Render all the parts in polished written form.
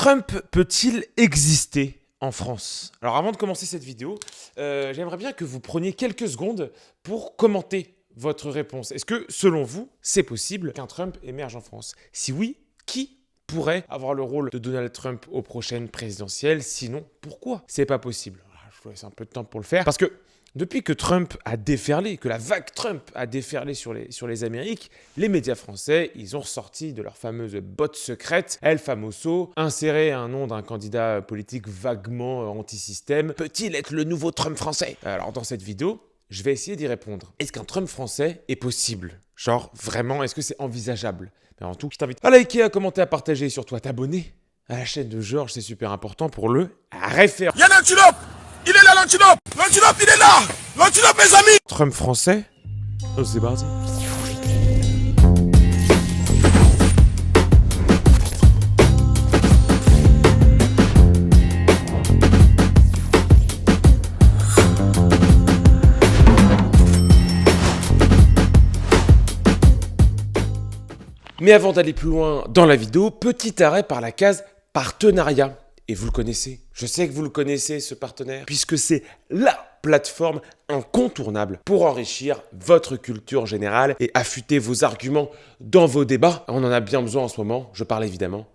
Trump peut-il exister en France? Alors avant de commencer cette vidéo, j'aimerais bien que vous preniez quelques secondes pour commenter votre réponse. Est-ce que, selon vous, c'est possible qu'un Trump émerge en France? Si oui, qui pourrait avoir le rôle de Donald Trump aux prochaines présidentielles? Sinon, pourquoi c'est pas possible? Je vous laisse un peu de temps pour le faire. Parce que depuis que Trump a déferlé, que la vague Trump a déferlé sur les Amériques, les médias français, ils ont ressorti de leur fameuse botte secrète, El Famoso, insérer un nom d'un candidat politique vaguement anti-système. Peut-il être le nouveau Trump français? Alors dans cette vidéo, je vais essayer d'y répondre. Est-ce qu'un Trump français est possible? Genre, vraiment, est-ce que c'est envisageable? Mais avant tout, je t'invite à liker, à commenter, à partager et surtout à t'abonner à la chaîne de Georges, c'est super important pour le référent. Y'a l'antilope! Il est là l'antilope! L'antilope il est là! L'antilope mes amis! Trump français? Oh, c'est parti. Mais avant d'aller plus loin dans la vidéo, petit arrêt par la case partenariat. Et vous le connaissez, je sais que vous le connaissez ce partenaire, puisque c'est la plateforme incontournable pour enrichir votre culture générale et affûter vos arguments dans vos débats. On en a bien besoin en ce moment, je parle évidemment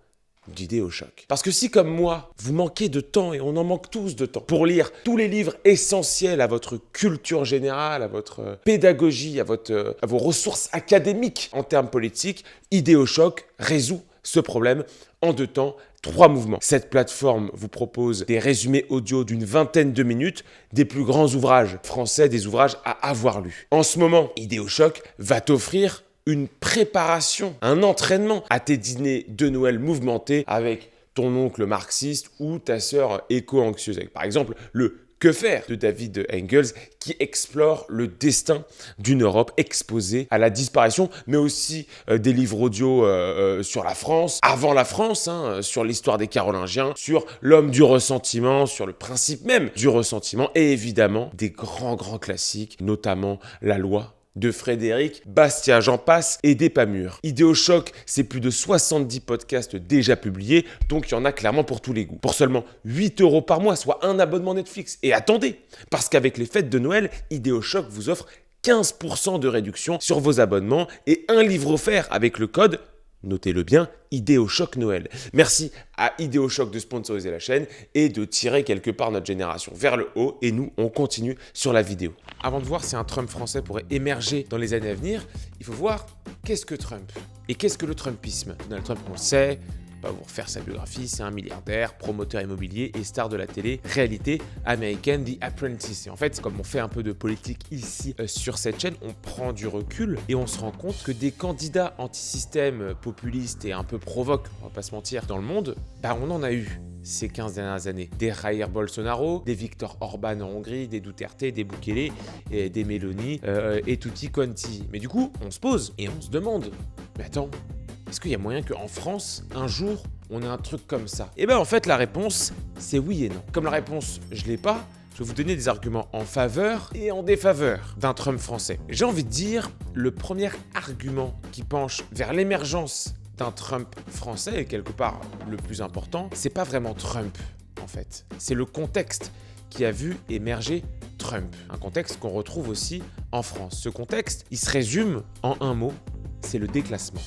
d'Idéochoc. Parce que si comme moi, vous manquez de temps, et on en manque tous de temps, pour lire tous les livres essentiels à votre culture générale, à votre pédagogie, à vos ressources académiques en termes politiques, Idéochoc résout ce problème en 2 temps, 3 mouvements. Cette plateforme vous propose des résumés audio d'une vingtaine de minutes des plus grands ouvrages français, des ouvrages à avoir lus. En ce moment, Idéochoc va t'offrir une préparation, un entraînement à tes dîners de Noël mouvementés avec ton oncle marxiste ou ta sœur éco-anxieuse. Par exemple, le Que faire de David Engels qui explore le destin d'une Europe exposée à la disparition, mais aussi des livres audio sur la France, avant la France, sur l'histoire des Carolingiens, sur l'homme du ressentiment, sur le principe même du ressentiment, et évidemment des grands classiques, notamment La Loi de Frédéric Bastiat, j'en passe, et des pas mûrs. Idéochoc, c'est plus de 70 podcasts déjà publiés, donc il y en a clairement pour tous les goûts. Pour seulement 8 € par mois, soit un abonnement Netflix. Et attendez, parce qu'avec les fêtes de Noël, Idéochoc vous offre 15% de réduction sur vos abonnements et un livre offert avec le code, notez-le bien, Idéochoc Noël. Merci à Idéochoc de sponsoriser la chaîne et de tirer quelque part notre génération vers le haut. Et nous, on continue sur la vidéo. Avant de voir si un Trump français pourrait émerger dans les années à venir, il faut voir qu'est-ce que Trump et qu'est-ce que le Trumpisme. Donald Trump, on le sait, pas vous refaire sa biographie, c'est un milliardaire, promoteur immobilier et star de la télé, réalité américaine, The Apprentice. Et en fait, comme on fait un peu de politique ici sur cette chaîne, on prend du recul et on se rend compte que des candidats anti-système, populistes et un peu provoques, on va pas se mentir, dans le monde, on en a eu ces 15 dernières années. Des Jair Bolsonaro, des Viktor Orban en Hongrie, des Duterte, des Bukele, et des Meloni et tutti quanti. Mais du coup, on se pose et on se demande, mais attends, est-ce qu'il y a moyen qu'en France, un jour, on ait un truc comme ça? Eh bien, en fait, la réponse, c'est oui et non. Comme la réponse, je l'ai pas, je vais vous donner des arguments en faveur et en défaveur d'un Trump français. J'ai envie de dire, le premier argument qui penche vers l'émergence d'un Trump français, et quelque part le plus important, c'est pas vraiment Trump, en fait. C'est le contexte qui a vu émerger Trump. Un contexte qu'on retrouve aussi en France. Ce contexte, il se résume en un mot, c'est le déclassement.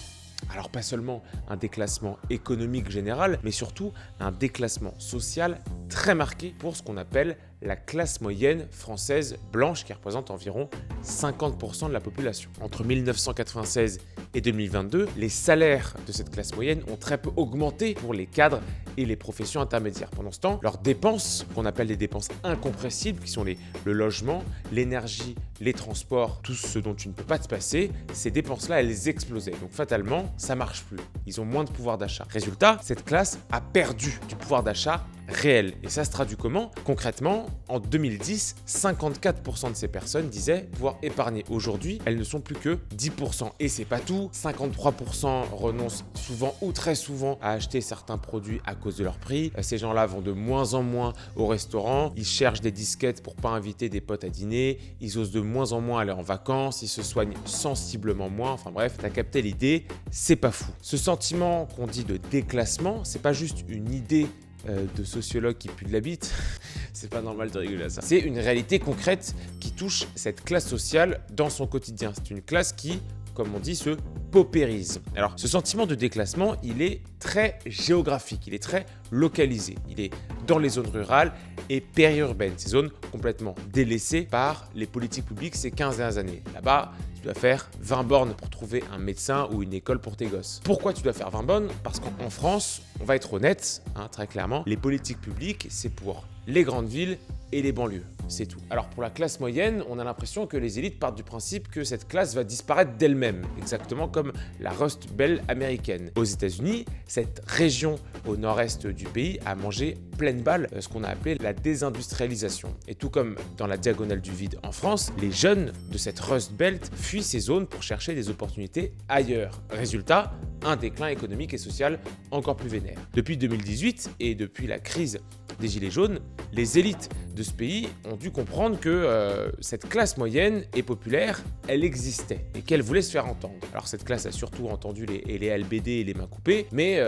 Alors pas seulement un déclassement économique général, mais surtout un déclassement social très marqué pour ce qu'on appelle la classe moyenne française blanche qui représente environ 50% de la population. Entre 1996 et 2022, les salaires de cette classe moyenne ont très peu augmenté pour les cadres et les professions intermédiaires. Pendant ce temps, leurs dépenses, qu'on appelle des dépenses incompressibles, qui sont le logement, l'énergie, les transports, tout ce dont tu ne peux pas te passer, ces dépenses-là, elles explosaient. Donc fatalement, ça marche plus. Ils ont moins de pouvoir d'achat. Résultat, cette classe a perdu du pouvoir d'achat réel. Et ça se traduit comment? Concrètement, en 2010, 54% de ces personnes disaient pouvoir épargner. Aujourd'hui, elles ne sont plus que 10%. Et c'est pas tout, 53% renoncent souvent ou très souvent à acheter certains produits à cause de leur prix. Ces gens-là vont de moins en moins au restaurant, ils cherchent des disquettes pour pas inviter des potes à dîner, ils osent de moins en moins aller en vacances, ils se soignent sensiblement moins. Enfin bref, t'as capté l'idée, c'est pas fou. Ce sentiment qu'on dit de déclassement, c'est pas juste une idée de sociologue qui pue de la bite, c'est pas normal de rigoler à ça. C'est une réalité concrète qui touche cette classe sociale dans son quotidien. C'est une classe qui, comme on dit, se paupérise. Alors, ce sentiment de déclassement, il est très géographique, il est très localisé. Il est dans les zones rurales et périurbaines, ces zones complètement délaissées par les politiques publiques ces 15 dernières années. Là-bas, tu dois faire 20 bornes pour trouver un médecin ou une école pour tes gosses. Pourquoi tu dois faire 20 bornes? Parce qu'en France, on va être honnête, très clairement, les politiques publiques, c'est pour les grandes villes et les banlieues, c'est tout. Alors pour la classe moyenne, on a l'impression que les élites partent du principe que cette classe va disparaître d'elle-même, exactement comme la Rust Belt américaine. Aux États-Unis, cette région au nord-est du pays a mangé pleine balle ce qu'on a appelé la désindustrialisation. Et tout comme dans la diagonale du vide en France, les jeunes de cette Rust Belt fuient ces zones pour chercher des opportunités ailleurs. Résultat, un déclin économique et social encore plus vénère. Depuis 2018 et depuis la crise des Gilets jaunes, les élites de ce pays ont dû comprendre que cette classe moyenne et populaire, elle existait et qu'elle voulait se faire entendre. Alors cette classe a surtout entendu les LBD et les mains coupées, mais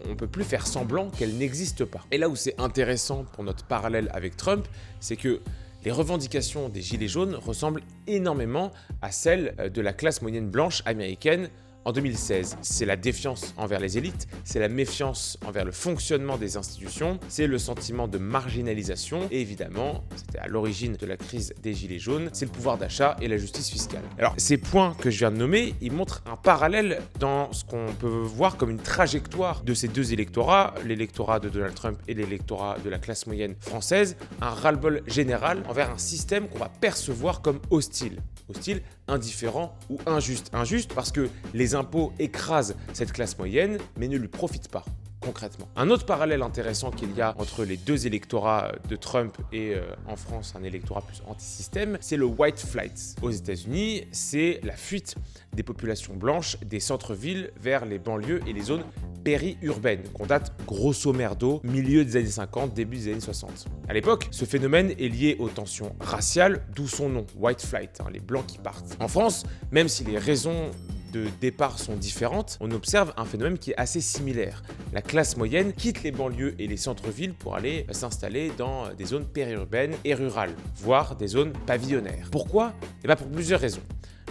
on ne peut plus faire semblant qu'elle n'existe pas. Et là où c'est intéressant pour notre parallèle avec Trump, c'est que les revendications des Gilets jaunes ressemblent énormément à celles de la classe moyenne blanche américaine en 2016. C'est la défiance envers les élites, c'est la méfiance envers le fonctionnement des institutions, c'est le sentiment de marginalisation et évidemment, c'était à l'origine de la crise des Gilets jaunes, c'est le pouvoir d'achat et la justice fiscale. Alors ces points que je viens de nommer, ils montrent un parallèle dans ce qu'on peut voir comme une trajectoire de ces deux électorats, l'électorat de Donald Trump et l'électorat de la classe moyenne française, un ras-le-bol général envers un système qu'on va percevoir comme hostile. Hostile, indifférent ou injuste. Injuste parce que les impôts écrasent cette classe moyenne, mais ne lui profitent pas, concrètement. Un autre parallèle intéressant qu'il y a entre les deux électorats de Trump et en France, un électorat plus anti-système, c'est le white flight. Aux États-Unis, c'est la fuite des populations blanches des centres-villes vers les banlieues et les zones périurbaines, qu'on date grosso merdo milieu des années 50, début des années 60. À l'époque, ce phénomène est lié aux tensions raciales, d'où son nom, white flight, les blancs qui partent. En France, même si les raisons de départ sont différentes, on observe un phénomène qui est assez similaire. La classe moyenne quitte les banlieues et les centres-villes pour aller s'installer dans des zones périurbaines et rurales, voire des zones pavillonnaires. Pourquoi? Pour plusieurs raisons.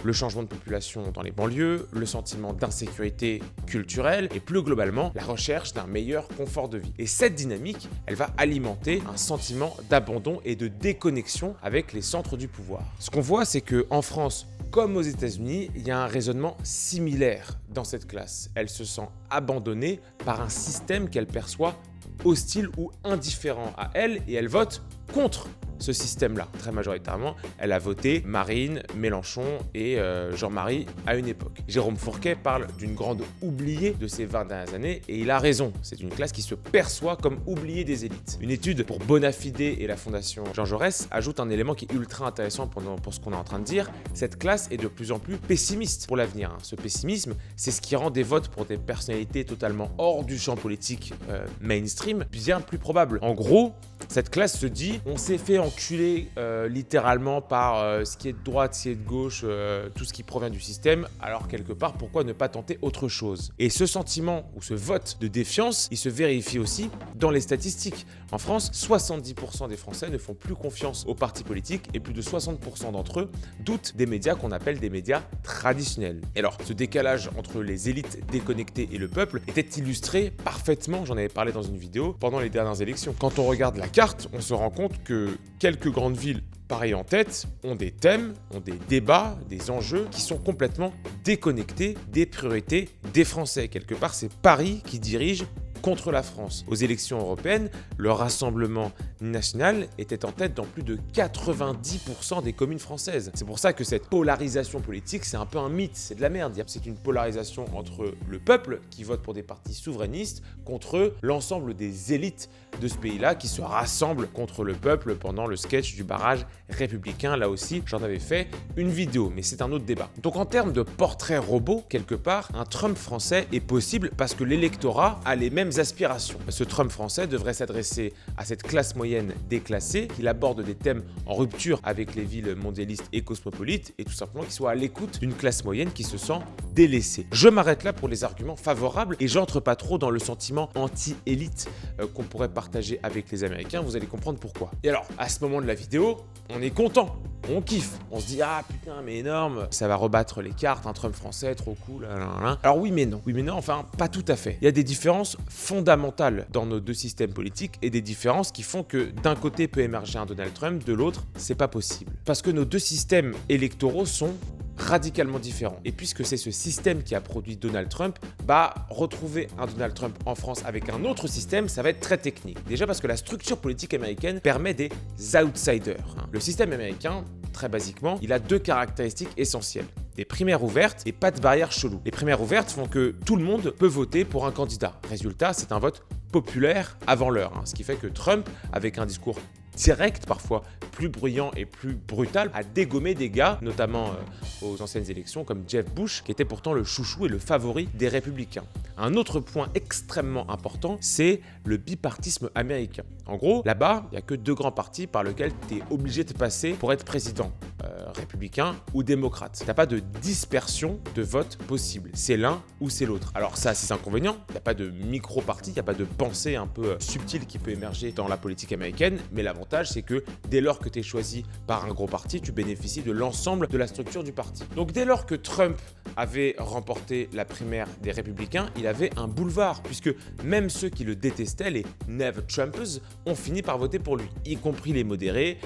Le changement de population dans les banlieues, le sentiment d'insécurité culturelle et plus globalement la recherche d'un meilleur confort de vie. Et cette dynamique, elle va alimenter un sentiment d'abandon et de déconnexion avec les centres du pouvoir. Ce qu'on voit, c'est qu'en France, comme aux États-Unis, il y a un raisonnement similaire dans cette classe. Elle se sent abandonnée par un système qu'elle perçoit hostile ou indifférent à elle et elle vote contre ce système-là. Très majoritairement, elle a voté Marine, Mélenchon et Jean-Marie à une époque. Jérôme Fourquet parle d'une grande oubliée de ces 20 dernières années et il a raison. C'est une classe qui se perçoit comme oubliée des élites. Une étude pour Bonafide et la fondation Jean Jaurès ajoute un élément qui est ultra intéressant pour ce qu'on est en train de dire. Cette classe est de plus en plus pessimiste pour l'avenir. Ce pessimisme, c'est ce qui rend des votes pour des personnalités totalement hors du champ politique mainstream bien plus probable. En gros, cette classe se dit, on s'est fait enculer littéralement par ce qui est de droite, ce qui est de gauche, tout ce qui provient du système, alors quelque part, pourquoi ne pas tenter autre chose? Et ce sentiment ou ce vote de défiance, il se vérifie aussi dans les statistiques. En France, 70% des Français ne font plus confiance aux partis politiques et plus de 60% d'entre eux doutent des médias qu'on appelle des médias traditionnels. Et alors, ce décalage entre les élites déconnectées et le peuple était illustré parfaitement, j'en avais parlé dans une vidéo, pendant les dernières élections. Quand on regarde la carte, on se rend compte que quelques grandes villes Paris en tête ont des thèmes, ont des débats, des enjeux qui sont complètement déconnectés des priorités des Français. Quelque part, c'est Paris qui dirige contre la France. Aux élections européennes, le Rassemblement national était en tête dans plus de 90% des communes françaises. C'est pour ça que cette polarisation politique, c'est un peu un mythe, c'est de la merde. C'est une polarisation entre le peuple qui vote pour des partis souverainistes contre l'ensemble des élites de ce pays-là qui se rassemblent contre le peuple pendant le sketch du barrage républicain. Là aussi, j'en avais fait une vidéo, mais c'est un autre débat. Donc en termes de portrait robot, quelque part, un Trump français est possible parce que l'électorat a les mêmes aspirations. Ce Trump français devrait s'adresser à cette classe moyenne déclassée, qu'il aborde des thèmes en rupture avec les villes mondialistes et cosmopolites, et tout simplement qu'il soit à l'écoute d'une classe moyenne qui se sent délaissée. Je m'arrête là pour les arguments favorables et j'entre pas trop dans le sentiment anti-élite qu'on pourrait partager avec les Américains, vous allez comprendre pourquoi. Et alors, à ce moment de la vidéo, on est content, on kiffe, on se dit ah putain mais énorme, ça va rebattre les cartes, un Trump français, trop cool, là. Alors oui mais non, enfin pas tout à fait. Il y a des différences fondamentales dans nos deux systèmes politiques et des différences qui font que d'un côté peut émerger un Donald Trump, de l'autre c'est pas possible. Parce que nos deux systèmes électoraux sont radicalement différents. Et puisque c'est ce système qui a produit Donald Trump, retrouver un Donald Trump en France avec un autre système, ça va être très technique. Déjà parce que la structure politique américaine permet des outsiders. Le système américain, très basiquement, il a deux caractéristiques essentielles. Des primaires ouvertes et pas de barrières cheloues. Les primaires ouvertes font que tout le monde peut voter pour un candidat. Résultat, c'est un vote populaire avant l'heure. Ce qui fait que Trump, avec un discours direct, parfois plus bruyant et plus brutal, a dégommé des gars, notamment aux anciennes élections, comme Jeb Bush, qui était pourtant le chouchou et le favori des républicains. Un autre point extrêmement important, c'est le bipartisme américain. En gros, là-bas, il n'y a que deux grands partis par lesquels tu es obligé de passer pour être président, républicain ou démocrate. Tu n'as pas de dispersion de vote possible. C'est l'un ou c'est l'autre. Alors ça a ses inconvénients, il n'y a pas de micro-parti, il n'y a pas de pensée un peu subtile qui peut émerger dans la politique américaine, mais l'avantage c'est que dès lors que tu es choisi par un gros parti, tu bénéficies de l'ensemble de la structure du parti. Donc dès lors que Trump avait remporté la primaire des républicains, il avait un boulevard, puisque même ceux qui le détestaient, les Never Trumpers, ont fini par voter pour lui, y compris les modérés,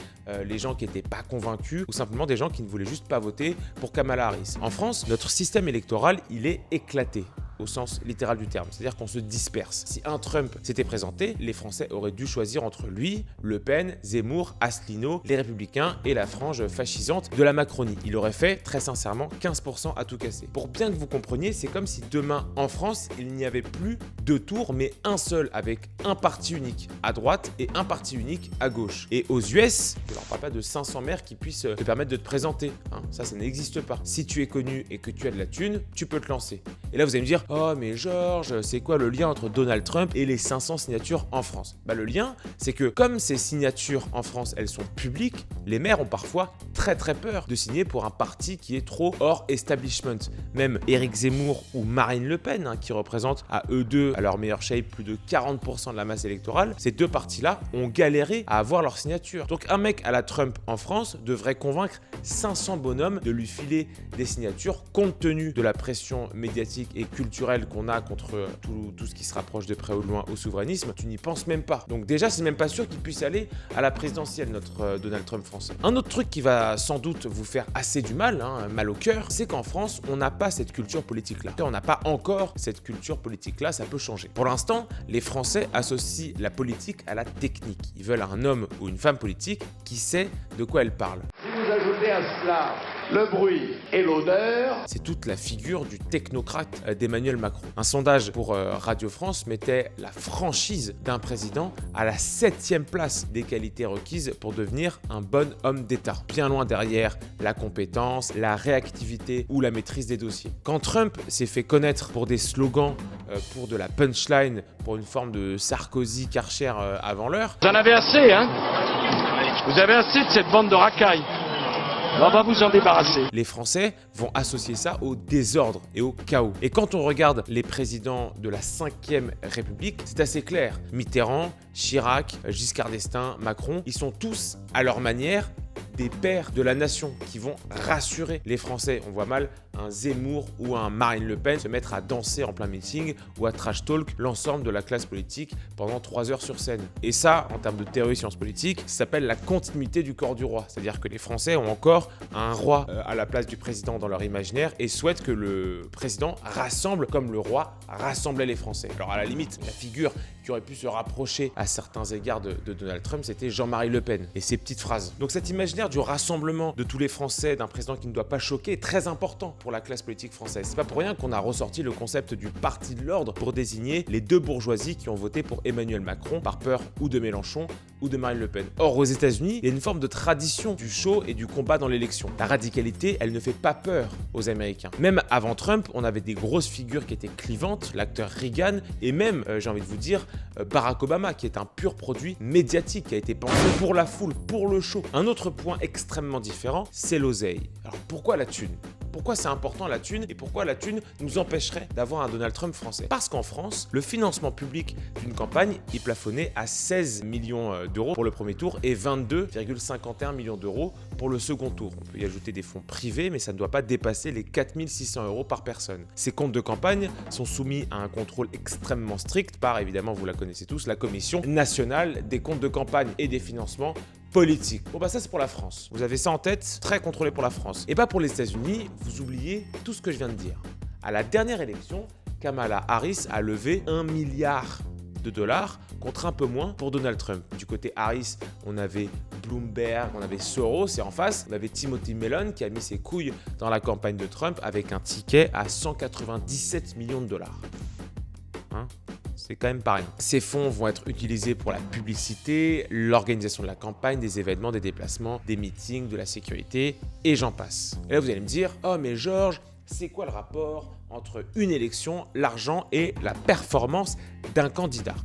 les gens qui n'étaient pas convaincus, ou simplement des gens qui ne voulaient juste pas voter pour Kamala Harris. En France, notre système électoral, il est éclaté au sens littéral du terme, c'est-à-dire qu'on se disperse. Si un Trump s'était présenté, les Français auraient dû choisir entre lui, Le Pen, Zemmour, Asselineau, les Républicains et la frange fascisante de la Macronie. Il aurait fait, très sincèrement, 15% à tout casser. Pour bien que vous compreniez, c'est comme si demain, en France, il n'y avait plus deux tours, mais un seul, avec un parti unique à droite et un parti unique à gauche. Et aux US, je ne leur parle pas de 500 maires qui puissent te permettre de te présenter. Ça n'existe pas. Si tu es connu et que tu as de la thune, tu peux te lancer. Et là, vous allez me dire, oh mais Georges, c'est quoi le lien entre Donald Trump et les 500 signatures en France? Le lien, c'est que comme ces signatures en France, elles sont publiques, les maires ont parfois très peur de signer pour un parti qui est trop hors establishment. Même Éric Zemmour ou Marine Le Pen, qui représentent à eux deux, à leur meilleure shape, plus de 40% de la masse électorale, ces deux partis-là ont galéré à avoir leur signature. Donc un mec à la Trump en France devrait convaincre 500 bonhommes de lui filer des signatures compte tenu de la pression médiatique et culturelle qu'on a contre tout ce qui se rapproche de près ou de loin au souverainisme. Tu n'y penses même pas. Donc déjà, c'est même pas sûr qu'il puisse aller à la présidentielle, notre Donald Trump français. Un autre truc qui va sans doute vous faire assez du mal, mal au cœur, c'est qu'en France, on n'a pas cette culture politique-là. On n'a pas encore cette culture politique-là, ça peut changer. Pour l'instant, les Français associent la politique à la technique. Ils veulent un homme ou une femme politique qui sait de quoi elle parle. Si vous ajoutez à cela le bruit et l'odeur, c'est toute la figure du technocrate d'Emmanuel Macron. Un sondage pour Radio France mettait la franchise d'un président à la 7e place des qualités requises pour devenir un bon homme d'État. Bien loin derrière la compétence, la réactivité ou la maîtrise des dossiers. Quand Trump s'est fait connaître pour des slogans, pour de la punchline, pour une forme de Sarkozy, Karcher avant l'heure. Vous en avez assez, hein? Vous avez assez de cette bande de racailles. On va vous en débarrasser. Les Français vont associer ça au désordre et au chaos. Et quand on regarde les présidents de la 5e République, c'est assez clair. Mitterrand, Chirac, Giscard d'Estaing, Macron, ils sont tous, à leur manière, des pères de la nation qui vont rassurer les Français. On voit mal un Zemmour ou un Marine Le Pen se mettre à danser en plein meeting ou à trash talk l'ensemble de la classe politique pendant 3 heures sur scène. Et ça, en termes de théorie sciences politiques, ça s'appelle la continuité du corps du roi. C'est-à-dire que les Français ont encore un roi à la place du président dans leur imaginaire et souhaitent que le président rassemble comme le roi rassemblait les Français. Alors à la limite, la figure qui aurait pu se rapprocher à certains égards de Donald Trump, c'était Jean-Marie Le Pen et ses petites phrases. Donc cet imaginaire du rassemblement de tous les Français, d'un président qui ne doit pas choquer, est très important pour la classe politique française. C'est pas pour rien qu'on a ressorti le concept du parti de l'ordre pour désigner les deux bourgeoisies qui ont voté pour Emmanuel Macron par peur ou de Mélenchon ou de Marine Le Pen. Or, aux États-Unis, il y a une forme de tradition du show et du combat dans l'élection. La radicalité, elle ne fait pas peur aux Américains. Même avant Trump, on avait des grosses figures qui étaient clivantes, l'acteur Reagan et même, j'ai envie de vous dire, Barack Obama, qui est un pur produit médiatique, qui a été pensé pour la foule, pour le show. Un autre point extrêmement différent, c'est l'oseille. Alors pourquoi la thune ? Pourquoi c'est important la thune et pourquoi la thune nous empêcherait d'avoir un Donald Trump français? Parce qu'en France, le financement public d'une campagne est plafonné à 16 millions d'euros pour le premier tour et 22,51 millions d'euros pour le second tour. On peut y ajouter des fonds privés, mais ça ne doit pas dépasser les 4 600 euros par personne. Ces comptes de campagne sont soumis à un contrôle extrêmement strict par, évidemment, vous la connaissez tous, la Commission nationale des comptes de campagne et des financements politique. Bon bah ça c'est pour la France. Vous avez ça en tête, très contrôlé pour la France. Et pas pour les États-Unis, vous oubliez tout ce que je viens de dire. À la dernière élection, Kamala Harris a levé 1 milliard de dollars contre un peu moins pour Donald Trump. Du côté Harris, on avait Bloomberg, on avait Soros et en face, on avait Timothy Mellon qui a mis ses couilles dans la campagne de Trump avec un ticket à 197 millions de dollars. C'est quand même pas rien. Ces fonds vont être utilisés pour la publicité, l'organisation de la campagne, des événements, des déplacements, des meetings, de la sécurité, et j'en passe. Et là, vous allez me dire, oh mais Georges, c'est quoi le rapport entre une élection, l'argent et la performance d'un candidat ?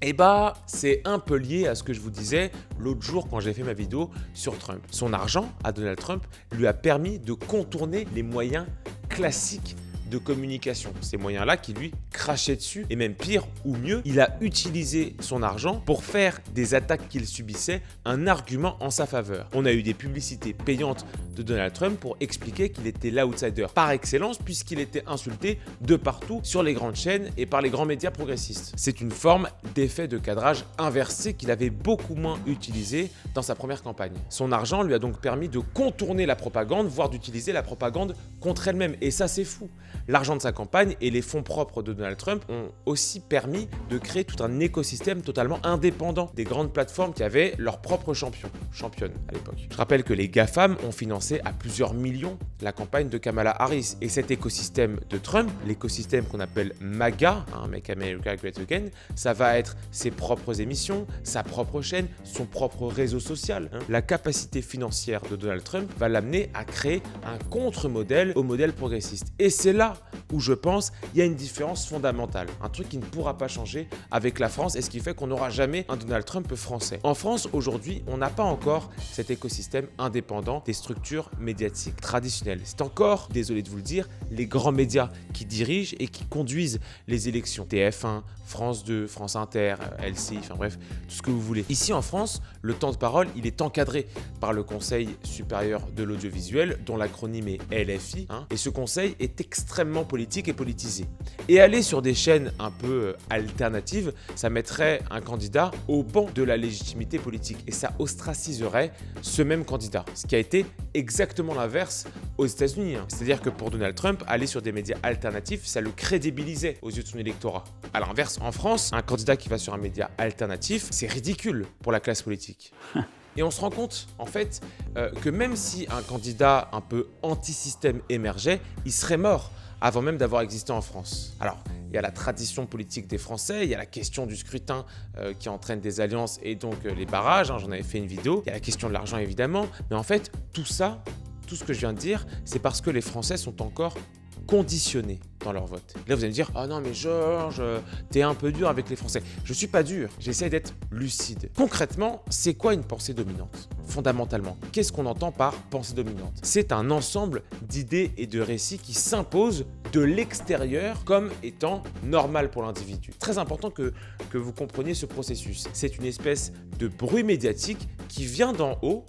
Eh bah, c'est un peu lié à ce que je vous disais l'autre jour quand j'ai fait ma vidéo sur Trump. Son argent à Donald Trump lui a permis de contourner les moyens classiques de communication. Ces moyens-là qui lui crachaient dessus et même pire ou mieux, il a utilisé son argent pour faire des attaques qu'il subissait un argument en sa faveur. On a eu des publicités payantes de Donald Trump pour expliquer qu'il était l'outsider par excellence puisqu'il était insulté de partout sur les grandes chaînes et par les grands médias progressistes. C'est une forme d'effet de cadrage inversé qu'il avait beaucoup moins utilisé dans sa première campagne. Son argent lui a donc permis de contourner la propagande, voire d'utiliser la propagande contre elle-même. Et ça, c'est fou. L'argent de sa campagne et les fonds propres de Donald Trump ont aussi permis de créer tout un écosystème totalement indépendant des grandes plateformes qui avaient leurs propres championnes à l'époque. Je rappelle que les GAFAM ont financé à plusieurs millions la campagne de Kamala Harris. Et cet écosystème de Trump, l'écosystème qu'on appelle MAGA, Make America Great Again, ça va être ses propres émissions, sa propre chaîne, son propre réseau social. La capacité financière de Donald Trump va l'amener à créer un contre-modèle au modèle progressiste. Et c'est là où je pense il y a une différence fondamentale, un truc qui ne pourra pas changer avec la France et ce qui fait qu'on n'aura jamais un Donald Trump français. En France, aujourd'hui, on n'a pas encore cet écosystème indépendant des structures médiatiques traditionnelles. C'est encore, désolé de vous le dire, les grands médias qui dirigent et qui conduisent les élections. TF1, France 2, France Inter, LCI, enfin bref, tout ce que vous voulez. Ici en France, le temps de parole, il est encadré par le Conseil supérieur de l'audiovisuel, dont l'acronyme est LFI, et ce conseil est extrêmement politique et politisé. Et aller sur des chaînes un peu alternatives, ça mettrait un candidat au banc de la légitimité politique et ça ostraciserait ce même candidat, ce qui a été exactement l'inverse aux États-Unis. C'est-à-dire que pour Donald Trump, aller sur des médias alternatifs, ça le crédibilisait aux yeux de son électorat. À l'inverse, en France, un candidat qui va sur un média alternatif, c'est ridicule pour la classe politique. Et on se rend compte, en fait, que même si un candidat un peu anti-système émergeait, il serait mort avant même d'avoir existé en France. Alors, il y a la tradition politique des Français, il y a la question du scrutin qui entraîne des alliances et donc les barrages, j'en avais fait une vidéo, il y a la question de l'argent évidemment, mais en fait, tout ça, tout ce que je viens de dire, c'est parce que les Français sont encore conditionnés dans leur vote. Là, vous allez me dire « Ah non, mais Georges, t'es un peu dur avec les Français. » Je suis pas dur, j'essaie d'être lucide. Concrètement, c'est quoi une pensée dominante ? Fondamentalement, qu'est-ce qu'on entend par pensée dominante ? C'est un ensemble d'idées et de récits qui s'imposent de l'extérieur comme étant normal pour l'individu. Très important que vous compreniez ce processus. C'est une espèce de bruit médiatique qui vient d'en haut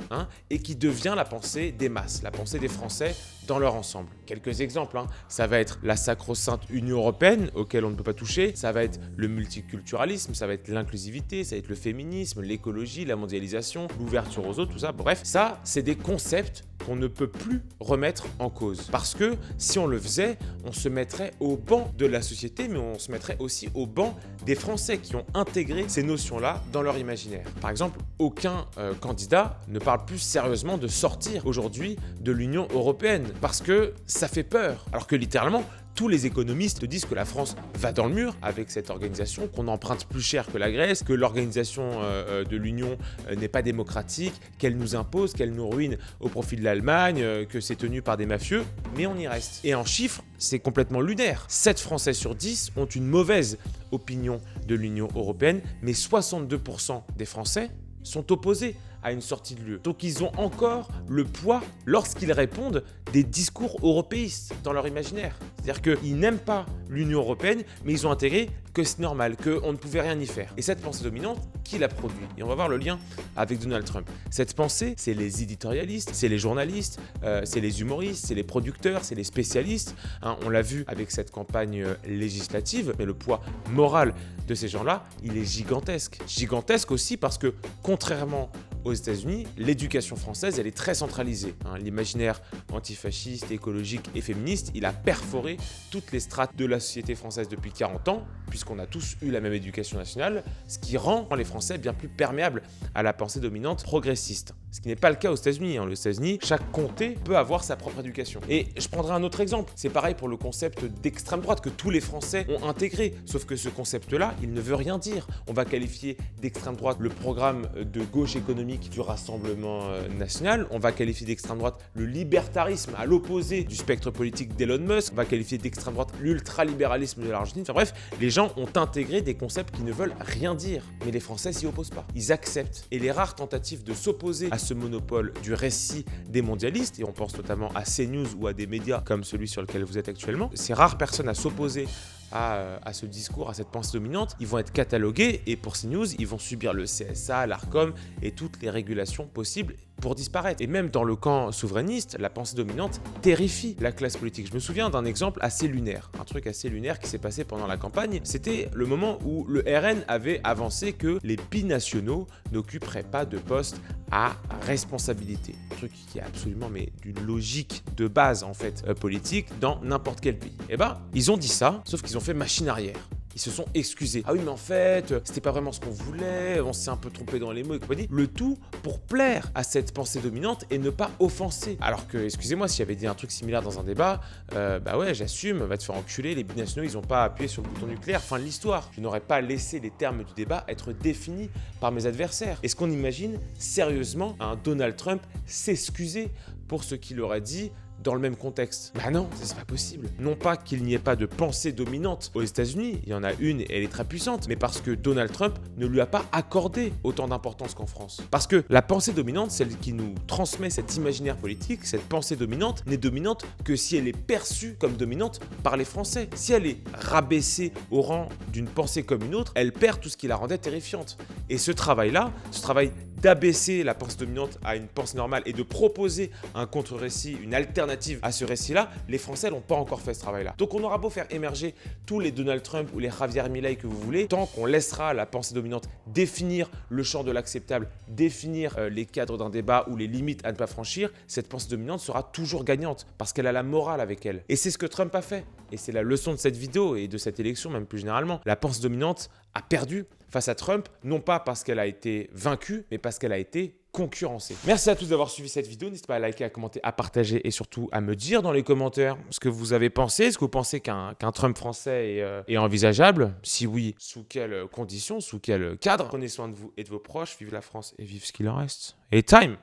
et qui devient la pensée des masses, la pensée des Français dans leur ensemble. Quelques exemples, hein. Ça va être la sacro-sainte Union européenne, auquel on ne peut pas toucher. Ça va être le multiculturalisme, ça va être l'inclusivité, ça va être le féminisme, l'écologie, la mondialisation, l'ouverture aux autres, tout ça. Bref, ça, c'est des concepts qu'on ne peut plus remettre en cause. Parce que si on le faisait, on se mettrait au banc de la société, mais on se mettrait aussi au banc des Français qui ont intégré ces notions-là dans leur imaginaire. Par exemple, aucun candidat ne parle plus sérieusement de sortir aujourd'hui de l'Union européenne parce que ça fait peur. Alors que littéralement, tous les économistes disent que la France va dans le mur avec cette organisation, qu'on emprunte plus cher que la Grèce, que l'organisation de l'Union n'est pas démocratique, qu'elle nous impose, qu'elle nous ruine au profit de l'Allemagne, que c'est tenu par des mafieux, mais on y reste. Et en chiffres, c'est complètement lunaire. 7 Français sur 10 ont une mauvaise opinion de l'Union européenne, mais 62% des Français sont opposés à une sortie de l'UE. Donc ils ont encore le poids lorsqu'ils répondent des discours européistes dans leur imaginaire. C'est-à-dire qu'ils n'aiment pas l'Union européenne, mais ils ont intégré que c'est normal, qu'on ne pouvait rien y faire. Et cette pensée dominante, qui l'a produit? Et on va voir le lien avec Donald Trump. Cette pensée, c'est les éditorialistes, c'est les journalistes, c'est les humoristes, c'est les producteurs, c'est les spécialistes. Hein, on l'a vu avec cette campagne législative, mais le poids moral de ces gens-là, il est gigantesque. Gigantesque aussi parce que, contrairement aux États-Unis, l'éducation française, elle est très centralisée. Hein, l'imaginaire antifasciste, écologique et féministe, il a perforé toutes les strates de la société française depuis 40 ans, puisqu'on a tous eu la même éducation nationale, ce qui rend les Français bien plus perméables à la pensée dominante progressiste. Ce qui n'est pas le cas aux États-Unis. Aux États-Unis, chaque comté peut avoir sa propre éducation. Et je prendrai un autre exemple. C'est pareil pour le concept d'extrême droite que tous les Français ont intégré. Sauf que ce concept-là, il ne veut rien dire. On va qualifier d'extrême droite le programme de gauche économique du Rassemblement national. On va qualifier d'extrême droite le libertarisme à l'opposé du spectre politique d'Elon Musk. On va qualifier d'extrême droite l'ultralibéralisme de l'Argentine. Enfin bref, les gens ont intégré des concepts qui ne veulent rien dire. Mais les Français s'y opposent pas. Ils acceptent. Et les rares tentatives de s'opposer à ce monopole du récit des mondialistes, et on pense notamment à CNews ou à des médias comme celui sur lequel vous êtes actuellement, ces rares personnes à s'opposer à ce discours, à cette pensée dominante, ils vont être catalogués et pour CNews, ils vont subir le CSA, l'Arcom et toutes les régulations possibles pour disparaître. Et même dans le camp souverainiste, la pensée dominante terrifie la classe politique. Je me souviens d'un exemple assez lunaire, un truc assez lunaire qui s'est passé pendant la campagne. C'était le moment où le RN avait avancé que les binationaux n'occuperaient pas de poste à responsabilité. Un truc qui est absolument d'une logique de base en fait politique dans n'importe quel pays. Et ben, ils ont dit ça, sauf qu'ils ont fait machine arrière. Ils se sont excusés. Ah oui, mais en fait, c'était pas vraiment ce qu'on voulait, on s'est un peu trompé dans les mots et compagnie. Le tout pour plaire à cette pensée dominante et ne pas offenser. Alors que, excusez-moi, si j'avais dit un truc similaire dans un débat, bah ouais, j'assume, va te faire enculer, les binationaux, ils ont pas appuyé sur le bouton nucléaire, fin de l'histoire. Je n'aurais pas laissé les termes du débat être définis par mes adversaires. Est-ce qu'on imagine sérieusement un Donald Trump s'excuser pour ce qu'il aurait dit dans le même contexte? Bah non, c'est pas possible. Non pas qu'il n'y ait pas de pensée dominante aux États-Unis, il y en a une et elle est très puissante, mais parce que Donald Trump ne lui a pas accordé autant d'importance qu'en France. Parce que la pensée dominante, celle qui nous transmet cet imaginaire politique, cette pensée dominante, n'est dominante que si elle est perçue comme dominante par les Français. Si elle est rabaissée au rang d'une pensée comme une autre, elle perd tout ce qui la rendait terrifiante. Et ce travail-là, ce travail d'abaisser la pensée dominante à une pensée normale et de proposer un contre-récit, une alternative à ce récit-là, les Français n'ont pas encore fait ce travail-là. Donc on aura beau faire émerger tous les Donald Trump ou les Javier Milei que vous voulez, tant qu'on laissera la pensée dominante définir le champ de l'acceptable, définir les cadres d'un débat ou les limites à ne pas franchir, cette pensée dominante sera toujours gagnante parce qu'elle a la morale avec elle. Et c'est ce que Trump a fait. Et c'est la leçon de cette vidéo et de cette élection même plus généralement. La pensée dominante a perdu face à Trump, non pas parce qu'elle a été vaincue, mais parce qu'elle a été concurrencée. Merci à tous d'avoir suivi cette vidéo. N'hésitez pas à liker, à commenter, à partager et surtout à me dire dans les commentaires ce que vous avez pensé. Est-ce que vous pensez qu'un Trump français est envisageable? Si oui, sous quelles conditions, sous quel cadre? Prenez soin de vous et de vos proches. Vive la France et vive ce qu'il en reste. Et time!